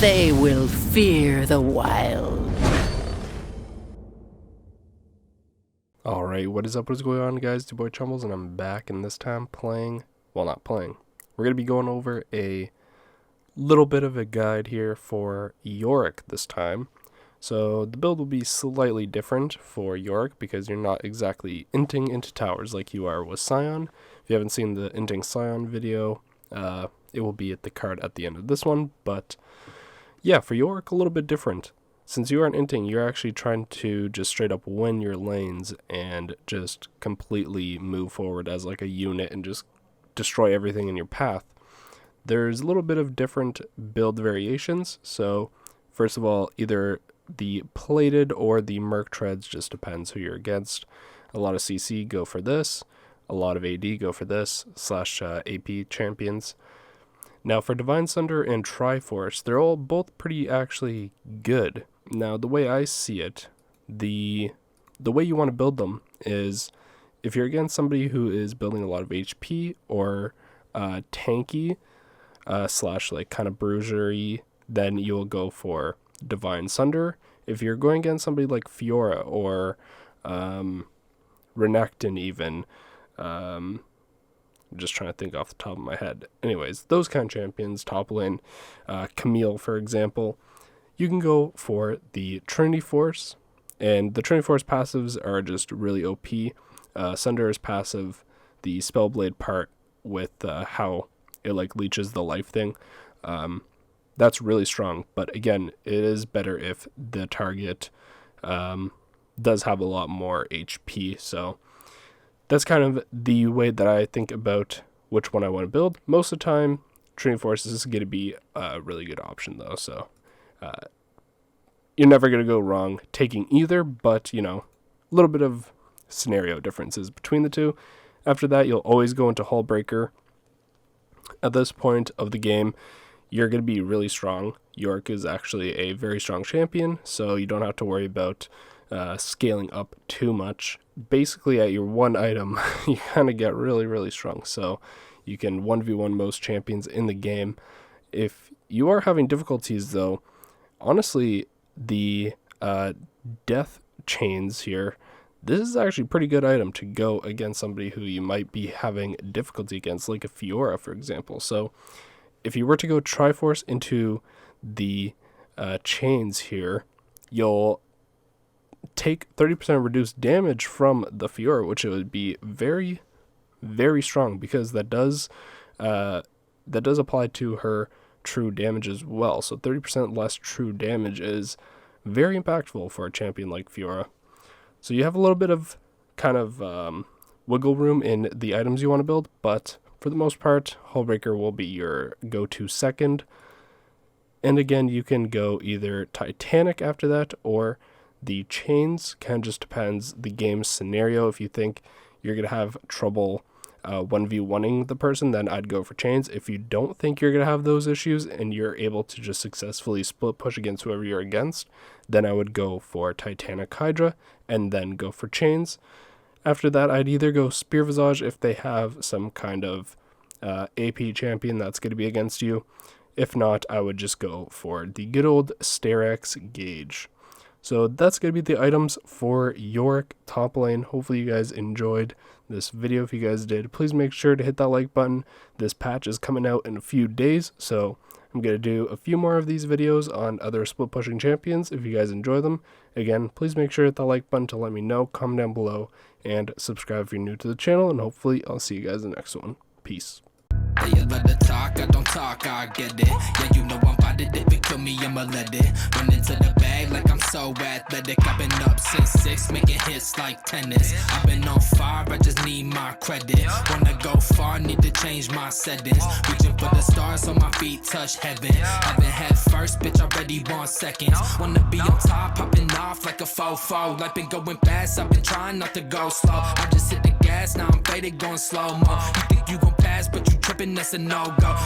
They will fear the wild. Alright, what is up? What is going on, guys? It's your boy Chumbles, and I'm back, and this time playing, well, not playing. We're going to be going over a little bit of a guide here for Yorick this time. So the build will be slightly different for Yorick because you're not exactly inting into towers like you are with Scion. If you haven't seen the inting Scion video, it will be at the card at the end of this one, but yeah, for Yorick, a little bit different. Since you aren't inting, you're actually trying to just straight up win your lanes and just completely move forward as like a unit and just destroy everything in your path. There's a little bit of different build variations. So first of all, either the plated or the merc treads, just depends who you're against. A lot of CC go for this. A lot of AD go for this / AP champions. Now for Divine Sunder and Triforce, they're all both pretty actually good. Now the way I see it, the way you want to build them is if you're against somebody who is building a lot of HP or tanky / like kind of bruisery, then you'll go for Divine Sunder. If you're going against somebody like Fiora or Renekton even, I'm just trying to think off the top of my head. Anyways, those kind of champions, top lane, Camille, for example, you can go for the Trinity Force, and the Trinity Force passives are just really OP. Sunder is passive, the Spellblade part with how it like leeches the life thing. That's really strong, but again, it is better if the target does have a lot more HP, so that's kind of the way that I think about which one I want to build. Most of the time, Trinity Force is going to be a really good option, though. So you're never going to go wrong taking either, but, you know, a little bit of scenario differences between the two. After that, you'll always go into Hullbreaker. At this point of the game, you're going to be really strong. Yorick is actually a very strong champion, so you don't have to worry about scaling up too much. Basically at your one item you kind of get really strong, so you can 1v1 most champions in the game. If you are having difficulties though, honestly, the death chains here, this is actually a pretty good item to go against somebody who you might be having difficulty against, like a Fiora, for example. So if you were to go Triforce into the chains here, you'll take 30% reduced damage from the Fiora, which it would be very strong, because that does apply to her true damage as well. So 30% less true damage is very impactful for a champion like Fiora. So you have a little bit of kind of wiggle room in the items you want to build, but for the most part, Hullbreaker will be your go-to second. And again, you can go either Titanic after that, or the chains. Kind of just depends the game scenario. If you think you're going to have trouble 1v1ing the person, then I'd go for chains. If you don't think you're going to have those issues and you're able to just successfully split push against whoever you're against, then I would go for Titanic Hydra and then go for chains. After that, I'd either go Spear Visage if they have some kind of AP champion that's going to be against you. If not, I would just go for the good old Sterex Gauge. So that's going to be the items for Yorick top lane. Hopefully you guys enjoyed this video. If you guys did, please make sure to hit that like button. This patch is coming out in a few days, so I'm going to do a few more of these videos on other split pushing champions if you guys enjoy them. Again, please make sure to hit that like button to let me know, comment down below, and subscribe if you're new to the channel, and hopefully I'll see you guys in the next one. Peace. Yeah, let the talk, I don't talk, I get it. Yeah, you know I'm about it, if it kill me, I'ma let it. Run into the bag like I'm so athletic. I've been up since 6, making hits like tennis. I've been on fire, I just need my credit. Wanna go far, need to change my settings. Reaching for the stars so my feet touch heaven. Haven't had first, bitch, already want seconds. Wanna be on top, popping off like a fofo. Life been going fast, I've been trying not to go slow. I just hit the gas, now I'm faded, going slow-mo. You think you gon' pass, but you tripping, that's a no-go.